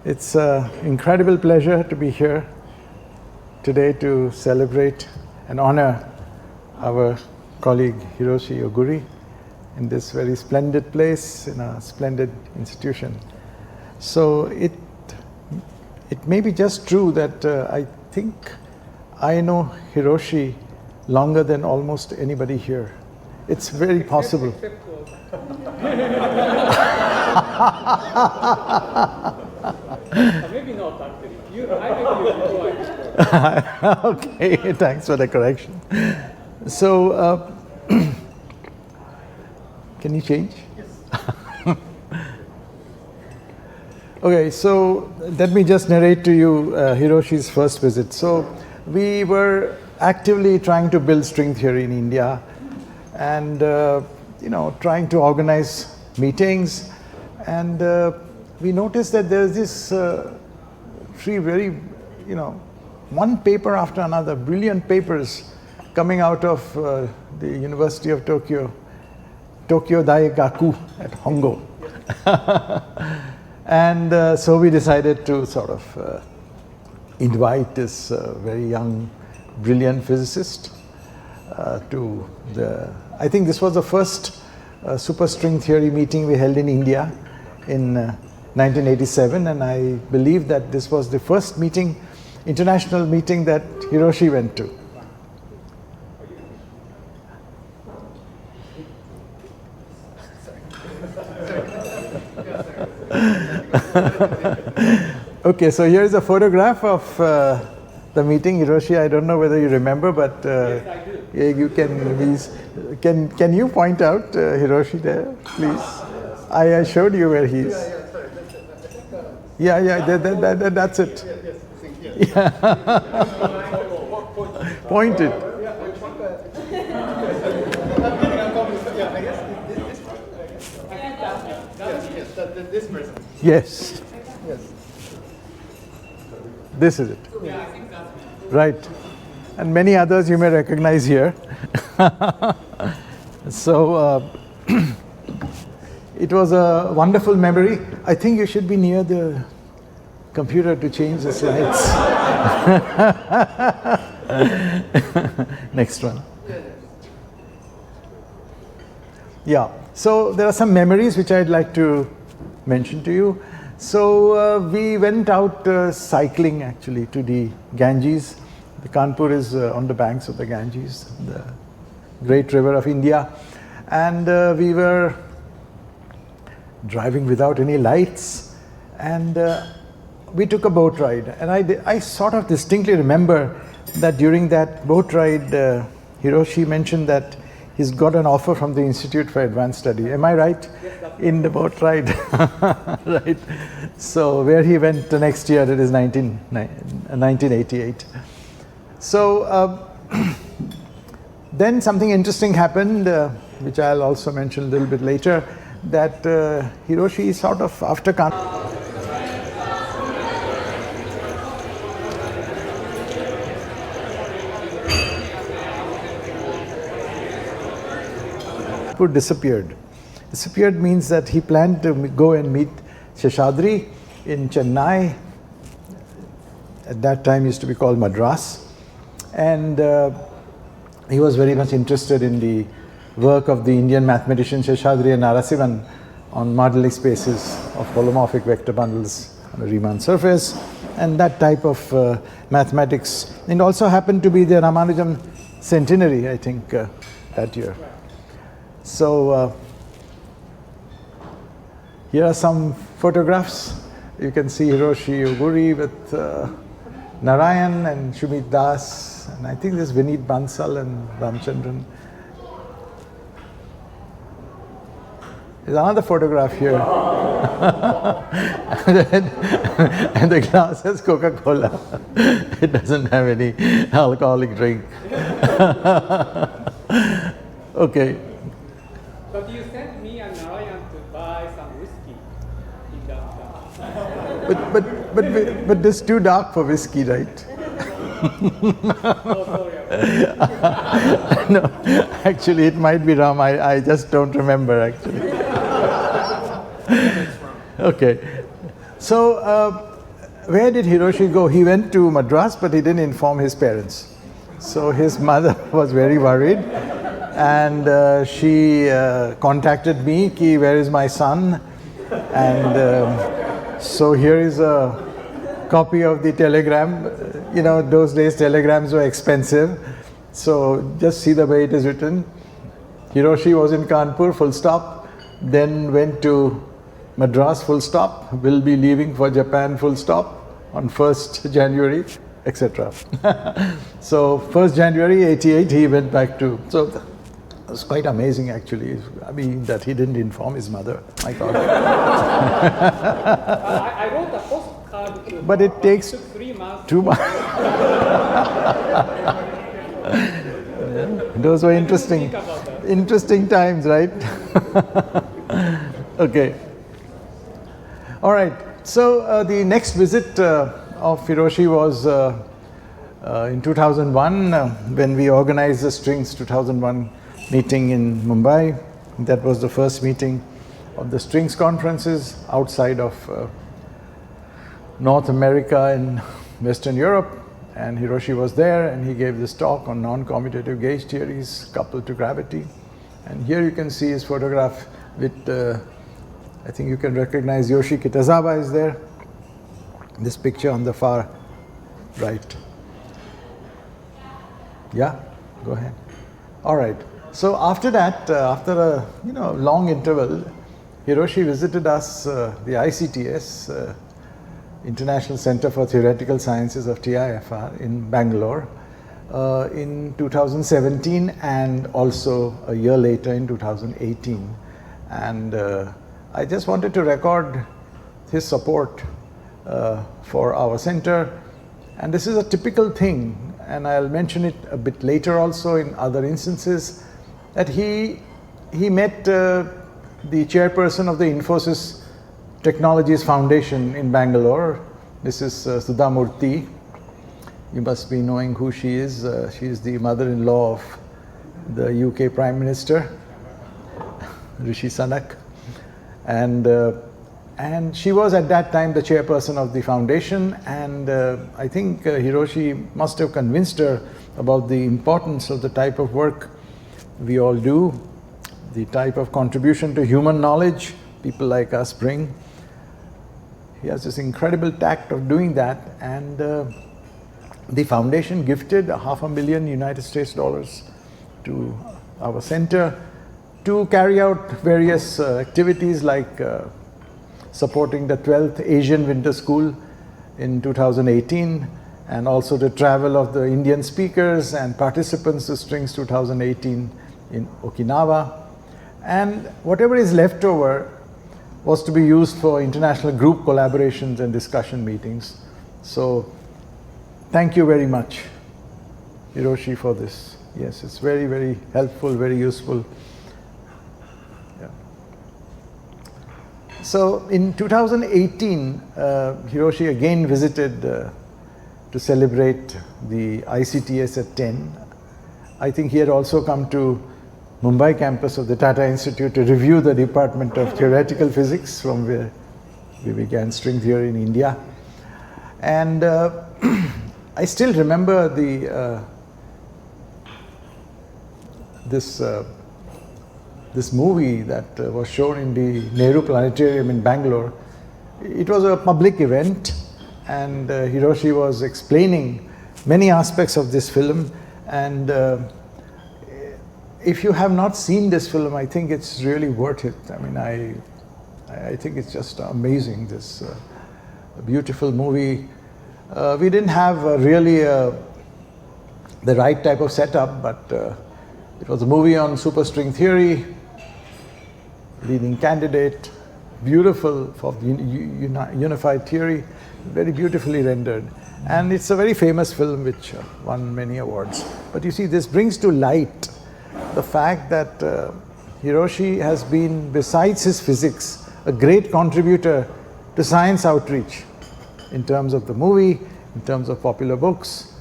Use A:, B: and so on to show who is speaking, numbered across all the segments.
A: It's an incredible pleasure to be here today to celebrate and honor our colleague Hiroshi Oguri in this very splendid place, in a splendid institution. So it may be just true that I think I know Hiroshi longer than almost anybody here. It's very possible.
B: Maybe not actually. I think you
A: Okay, thanks for the correction. So, can you change? Yes. Okay, so let me just narrate to you Hiroshi's first visit. So, we were actively trying to build string theory in India, and trying to organize meetings, and we noticed that there's this three very, one paper after another, brilliant papers coming out of the University of Tokyo Daigaku at Hongo. And so we decided to sort of invite this very young, brilliant physicist to I think this was the first superstring theory meeting we held in India in 1987, and I believe that this was the first meeting, international meeting, that Hiroshi went to. Okay, so here's a photograph of the meeting. Hiroshi, I don't know whether you remember, but
B: yes, I do.
A: you can you point out Hiroshi there, please? I showed you where he is. That's it. Yeah. Point it.
C: This person.
A: Yes.
C: Yes.
A: This is it.
B: Yeah, I think that's me.
A: Right. And many others you may recognize here. So it was a wonderful memory. I think you should be near the computer to change the slides. Next one. Yeah. So there are some memories which I'd like to mention to you. So we went out cycling actually to the Ganges. The Kanpur is on the banks of the Ganges, the great river of India. And we were driving without any lights, and we took a boat ride. And I sort of distinctly remember that during that boat ride, Hiroshi mentioned that he's got an offer from the Institute for Advanced Study. Am I right?
B: Yes,
A: in the boat ride. Right. So where he went the next year, it is 1988. So then something interesting happened, which I'll also mention a little bit later, that Hiroshi sort of after disappeared. Disappeared means that he planned to go and meet Seshadri in Chennai. At that time used to be called Madras. And he was very much interested in the work of the Indian mathematician Seshadri and Narasimhan on modeling spaces of holomorphic vector bundles on a Riemann surface, and that type of mathematics. It also happened to be the Ramanujan centenary, I think, that year. So here are some photographs. You can see Hiroshi Oguri with Narayan and Shumit Das, and I think there's Vineet Bansal and Ramchandran. There's another photograph here. And the glass has Coca-Cola. It doesn't have any alcoholic drink. Okay.
B: But you sent me and Narayan to buy some whiskey in that.
A: But this is too dark for whiskey, right?
B: Oh, sorry.
A: No, actually it might be rum. I just don't remember actually. Okay. So where did Hiroshi go? He went to Madras, but he didn't inform his parents. So his mother was very worried, and she contacted me, ki, where is my son? And so here is a copy of the telegram. You know, those days telegrams were expensive. So just see the way it is written. Hiroshi was in Kanpur, full stop, then went to Madras, full stop, will be leaving for Japan, full stop, on 1st January, etc. So 1st January 88, he went back to, so it was quite amazing actually. I mean, that he didn't inform his mother, my God.
B: I wrote a postcard to
A: But it takes
B: took 3 months.
A: 2 months. Those were interesting times, right? Okay. All right. So the next visit of Hiroshi was in 2001 when we organized the Strings 2001 meeting in Mumbai. That was the first meeting of the Strings conferences outside of North America and Western Europe. And Hiroshi was there, and he gave this talk on non-commutative gauge theories coupled to gravity. And here you can see his photograph with, I think you can recognize Yoshi Kitazawa is there. This picture on the far right. Yeah, go ahead. All right. So after that, after a long interval, Hiroshi visited us, the ICTS, International Center for Theoretical Sciences of TIFR in Bangalore in 2017 and also a year later in 2018. And I just wanted to record his support for our center. And this is a typical thing, and I'll mention it a bit later also in other instances, that he met the chairperson of the Infosys Technologies Foundation in Bangalore. This is Sudha Murthy. You must be knowing who she is. She is the mother-in-law of the UK Prime Minister, Rishi Sunak. And she was at that time the chairperson of the foundation, and I think Hiroshi must have convinced her about the importance of the type of work we all do, the type of contribution to human knowledge people like us bring. He has this incredible tact of doing that, and the foundation gifted $500,000 United States to our center to carry out various activities like supporting the 12th Asian Winter School in 2018, and also the travel of the Indian speakers and participants to Strings 2018 in Okinawa. And whatever is left over was to be used for international group collaborations and discussion meetings. So thank you very much, Hiroshi, for this. Yes, it's very, very helpful, very useful. Yeah. So in 2018, Hiroshi again visited to celebrate the ICTS at 10. I think he had also come to Mumbai campus of the Tata Institute to review the Department of Theoretical Physics, from where we began string theory in India. And I still remember this movie that was shown in the Nehru Planetarium in Bangalore. It was a public event, and Hiroshi was explaining many aspects of this film. And if you have not seen this film, I think it's really worth it. I mean, I think it's just amazing, this beautiful movie. We didn't have really the right type of setup, but it was a movie on superstring theory, leading candidate, beautiful for unified theory, very beautifully rendered. And it's a very famous film which won many awards. But you see, this brings to light the fact that Hiroshi has been, besides his physics, a great contributor to science outreach in terms of the movie, in terms of popular books,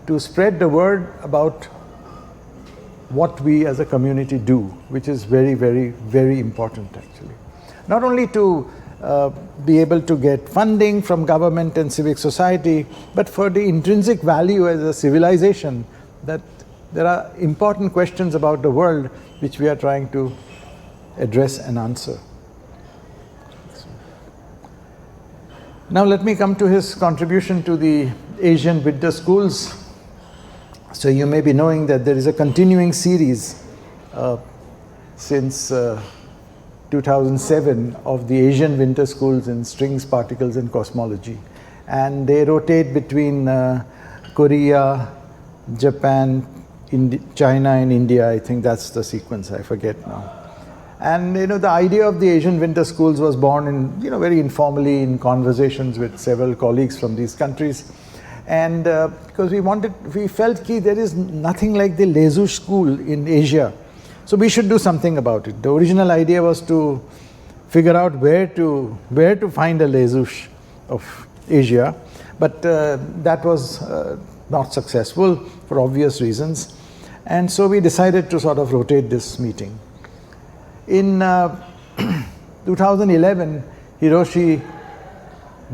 A: to spread the word about what we as a community do, which is very, very, very important actually. Not only to be able to get funding from government and civic society, but for the intrinsic value as a civilization, that there are important questions about the world which we are trying to address and answer. Now let me come to his contribution to the Asian winter schools. So you may be knowing that there is a continuing series since 2007 of the Asian winter schools in strings, particles and cosmology. And they rotate between Korea, Japan, China and India. I think that's the sequence, I forget now. And the idea of the Asian winter schools was born in, very informally in conversations with several colleagues from these countries. And because we felt that there is nothing like the Lesush school in Asia. So we should do something about it. The original idea was to figure out where to find a Lesush of Asia, but that was not successful for obvious reasons. And so we decided to sort of rotate this meeting. In 2011, Hiroshi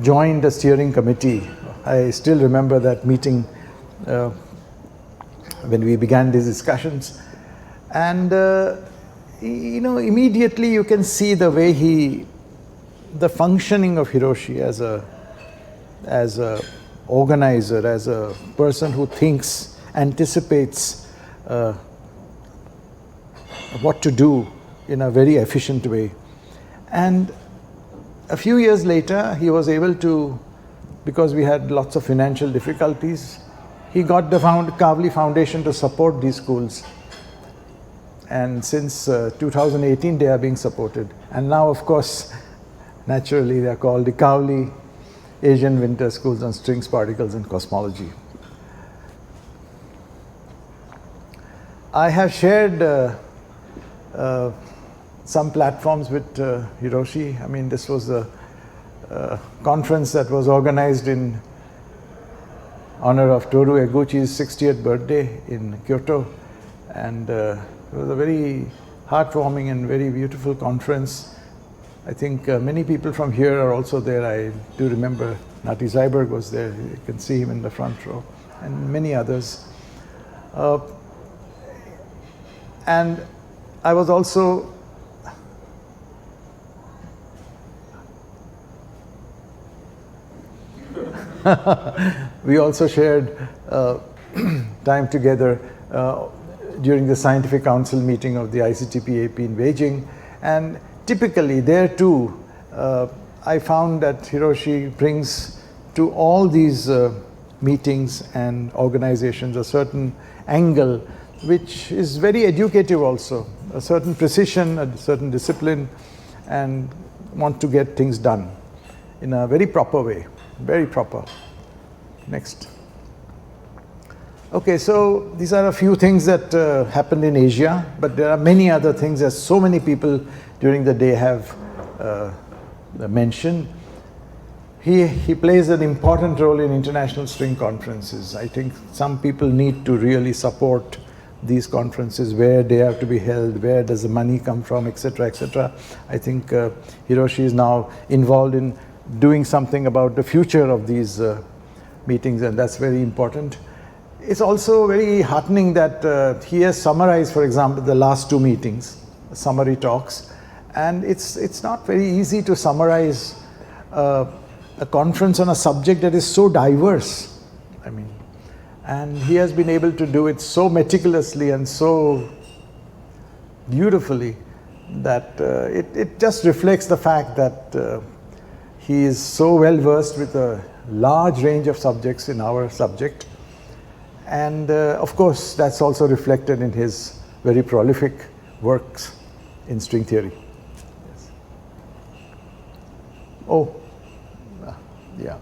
A: joined the steering committee. I still remember that meeting when we began these discussions. And immediately you can see the way the functioning of Hiroshi as a organizer, as a person who thinks, anticipates what to do in a very efficient way. And a few years later, he was able to, because we had lots of financial difficulties, he got the Kavli Foundation to support these schools. And since 2018, they are being supported. And now, of course, naturally, they are called the Kavli Asian Winter Schools on Strings, Particles and Cosmology. I have shared some platforms with Hiroshi. I mean, this was a conference that was organized in honor of Toru Eguchi's 60th birthday in Kyoto. And it was a very heartwarming and very beautiful conference. I think many people from here are also there. I do remember Nati Zyberg was there. You can see him in the front row, and many others. And I was also we also shared time together during the Scientific Council meeting of the ICTP-AP in Beijing. And typically there too, I found that Hiroshi brings to all these meetings and organizations a certain angle which is very educative also, a certain precision, a certain discipline, and want to get things done in a very proper way, very proper. Next. Okay, so these are a few things that happened in Asia, but there are many other things, as so many people during the day have mentioned. He plays an important role in international string conferences. I think some people need to really support these conferences, where they have to be held, where does the money come from, etc., etc. I think Hiroshi is now involved in doing something about the future of these meetings, and that's very important. It's also very heartening that he has summarized, for example, the last two meetings, summary talks, and it's not very easy to summarize a conference on a subject that is so diverse. I mean, and he has been able to do it so meticulously and so beautifully that it just reflects the fact that he is so well versed with a large range of subjects in our subject. And of course, that's also reflected in his very prolific works in string theory. Yes. Oh, yeah.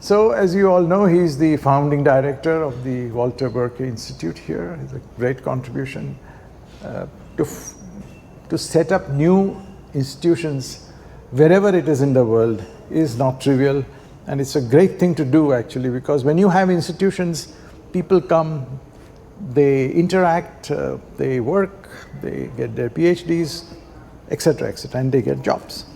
A: So as you all know, he's the founding director of the Walter Berkeley Institute here. It's a great contribution to set up new institutions wherever it is in the world is not trivial, and it's a great thing to do actually, because when you have institutions, people come, they interact, they work, they get their PhDs, etc., etc., and they get jobs.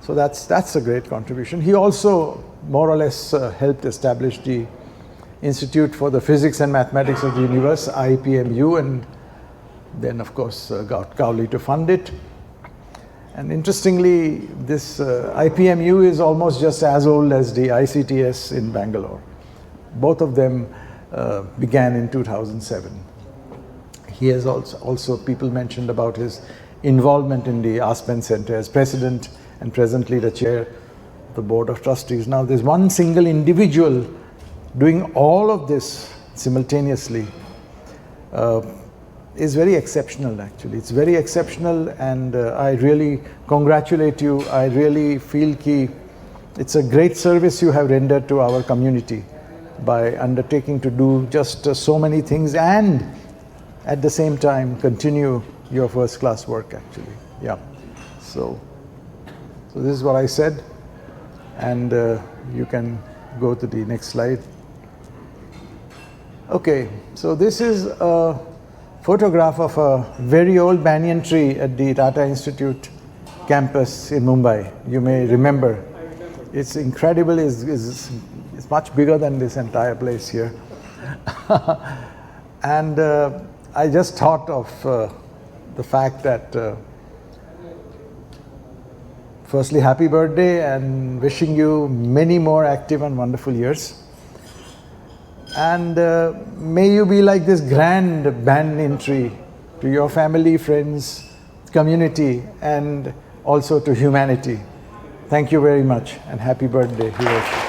A: So that's a great contribution. He also more or less helped establish the Institute for the Physics and Mathematics of the Universe, IPMU, and then of course got Cowley to fund it. And interestingly, this IPMU is almost just as old as the ICTS in Bangalore. Both of them began in 2007. He has also people mentioned about his involvement in the Aspen Center as president and presently the chair of the board of trustees. Now there's one single individual doing all of this simultaneously is very exceptional actually. It's very exceptional, and I really congratulate you. I really feel that it's a great service you have rendered to our community by undertaking to do just so many things and at the same time continue your first class work actually. Yeah. So this is what I said, and you can go to the next slide. Okay, so this is a photograph of a very old banyan tree at the Tata Institute campus in Mumbai. You may remember. It's incredible. It's much bigger than this entire place here. And I just thought of the fact that firstly, happy birthday and wishing you many more active and wonderful years. And may you be like this grand banyan tree to your family, friends, community, and also to humanity. Thank you very much, and happy birthday, Hiroshi.